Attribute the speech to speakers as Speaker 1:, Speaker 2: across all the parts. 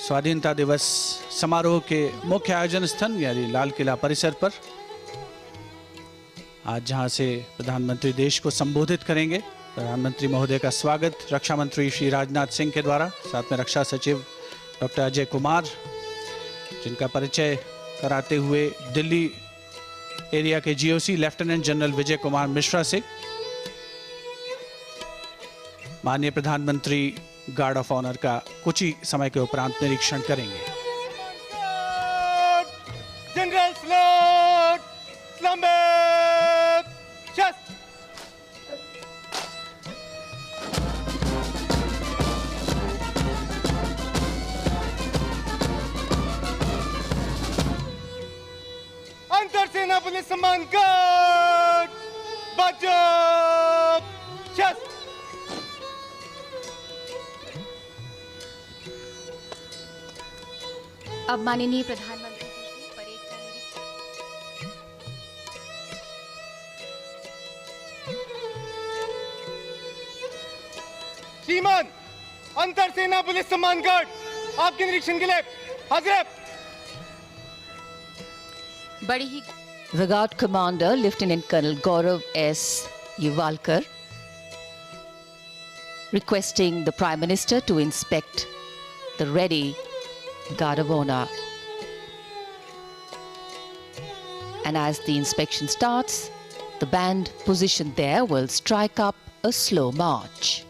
Speaker 1: स्वाधीनता दिवस समारोह के मुख्य आयोजन स्थल यानी लाल किला परिसर पर आज जहां से प्रधानमंत्री देश को संबोधित करेंगे। प्रधानमंत्री महोदय का स्वागत रक्षा मंत्री श्री राजनाथ सिंह के द्वारा, साथ में रक्षा सचिव डॉक्टर अजय कुमार, जिनका परिचय कराते हुए दिल्ली एरिया के GOC lieutenant general Vijay Kumar Mishra से माननीय प्रधानमंत्री गार्ड ऑफ ऑनर का कुछ ही समय के उपरांत निरीक्षण करेंगे।
Speaker 2: जनरल सैल्यूट, सलाम, चेस्ट। अंतर सेना पुलिस सम्मान गार्ड, बाजू, चेस्ट।
Speaker 3: अब माननीय प्रधानमंत्री जी से परेड का निरीक्षण।
Speaker 2: श्रीमान, अंतर सेना पुलिस सम्मान गार्ड आपके निरीक्षण के लिए हाजिर है।
Speaker 3: बड़ी ही
Speaker 4: The Guard Commander, Lieutenant Colonel Gaurav S. Yuvalkar, requesting the Prime Minister to inspect the ready Guard of Honor. And as the inspection starts, the band positioned there will strike up a slow march.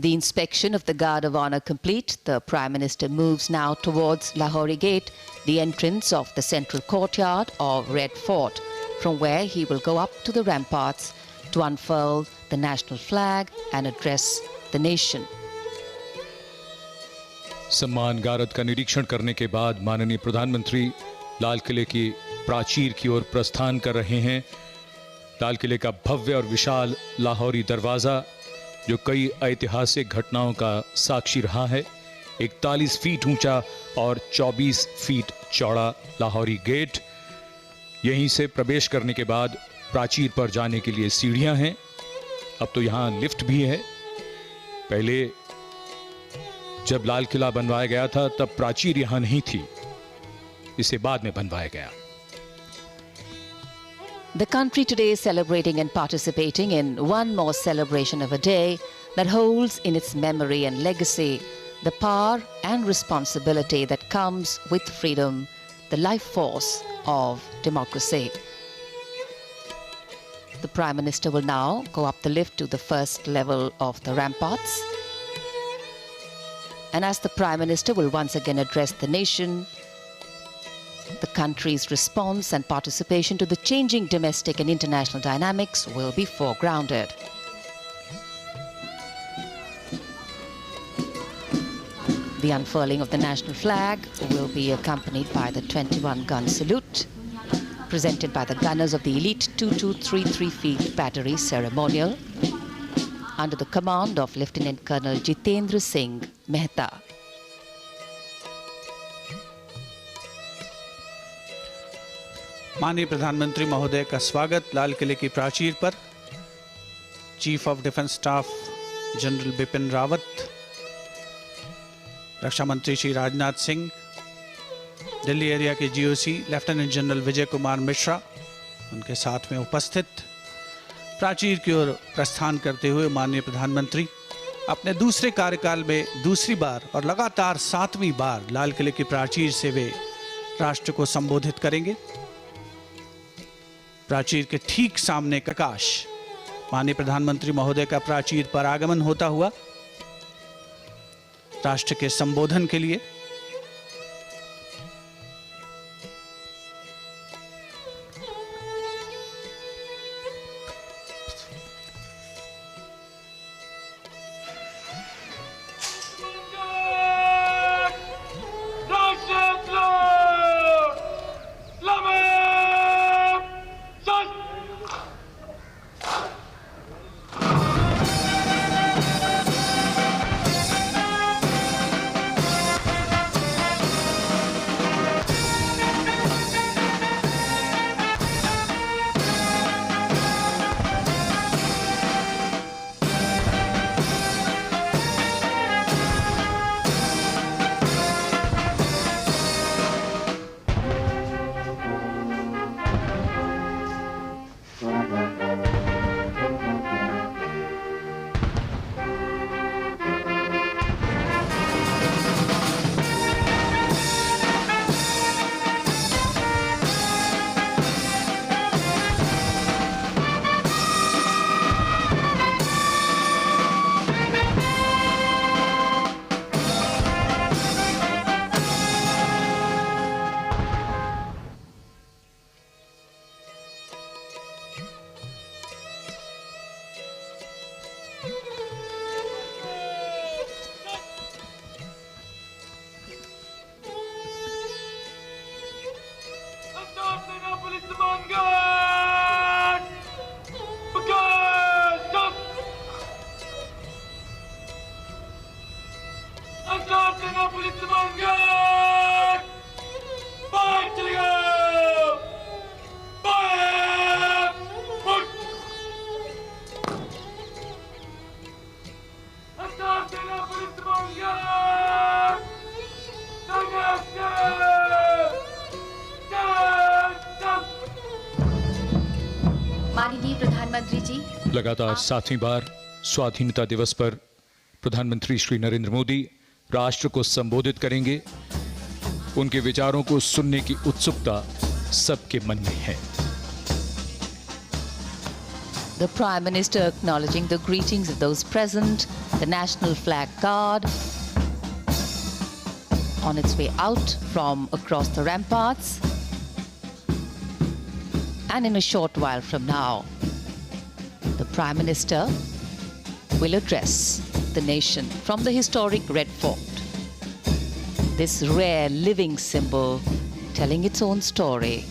Speaker 4: The inspection of the Guard of Honor complete, the Prime Minister moves now towards Lahori Gate, the entrance of the central courtyard of Red Fort, from where he will go up to the ramparts to unfurl the national flag and address the nation.
Speaker 5: सम्मान गारद का निरीक्षण करने के बाद माननीय प्रधानमंत्री लाल किले की प्राचीर की ओर प्रस्थान कर रहे हैं। लाल किले का भव्य और विशाल लाहौरी दरवाजा, जो कई ऐतिहासिक घटनाओं का साक्षी रहा है, 41 फीट ऊंचा और 24 फीट चौड़ा लाहौरी गेट। यहीं से प्रवेश करने के बाद प्राचीर पर जाने के लिए सीढ़ियां हैं। अब तो यहां लिफ्ट भी है। पहले जब लाल किला बनवाया गया था तब प्राचीर यहां नहीं थी, इसे बाद में बनवाया गया।
Speaker 4: The country today is celebrating and participating in one more celebration of a day that holds in its memory and legacy the power and responsibility that comes with freedom, the life force of democracy. The Prime Minister will now go up the lift to the first level of the ramparts. And as the Prime Minister will once again address the nation, the country's response and participation to the changing domestic and international dynamics will be foregrounded. The unfurling of the national flag will be accompanied by the 21-gun salute, presented by the gunners of the elite 2233 Field Battery Ceremonial, under the command of Lieutenant Colonel Jitendra Singh Mehta.
Speaker 1: माननीय प्रधानमंत्री महोदय का स्वागत लाल किले की प्राचीर पर chief of defence staff general Bipin Rawat, रक्षा मंत्री श्री राजनाथ सिंह, दिल्ली एरिया के GOC lieutenant general Vijay Kumar Mishra उनके साथ में उपस्थित। प्राचीर की ओर प्रस्थान करते हुए माननीय प्रधानमंत्री अपने दूसरे कार्यकाल में दूसरी बार और लगातार 7वीं बार लाल किले की प्राचीर से वे राष्ट्र को संबोधित करेंगे। प्राचीर के ठीक सामने प्रकाश माननीय प्रधानमंत्री महोदय का प्राचीर पर आगमन होता हुआ राष्ट्र के संबोधन के लिए।
Speaker 3: माननीय प्रधानमंत्री जी,
Speaker 5: लगातार 7वीं बार स्वाधीनता दिवस पर प्रधानमंत्री श्री नरेंद्र मोदी राष्ट्र को संबोधित करेंगे। उनके विचारों को सुनने की उत्सुकता सबके मन में है।
Speaker 4: The Prime Minister acknowledging the greetings of those present, the national flag guard on its way out from across the ramparts. And in a short while from now, the Prime Minister will address the nation from the historic Red Fort. This rare living symbol telling its own story.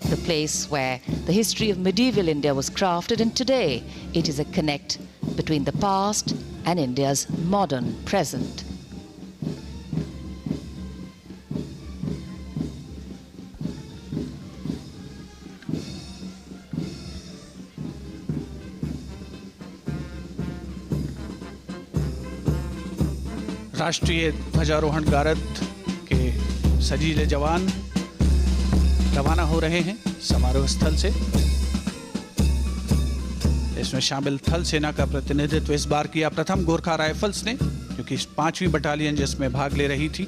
Speaker 4: The place where the history of medieval India was crafted, and today it is a connect between the past and India's modern present.
Speaker 1: राष्ट्रीय ध्वजारोहण गारद के सजीले जवान रवाना हो रहे हैं समारोह स्थल से। इसमें शामिल थल सेना का प्रतिनिधित्व इस बार किया प्रथम गोरखा राइफल्स ने, क्योंकि 5वीं बटालियन जिसमें भाग ले रही थी।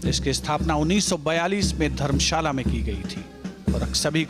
Speaker 1: इसकी स्थापना 1942 में धर्मशाला में की गई थी और सभी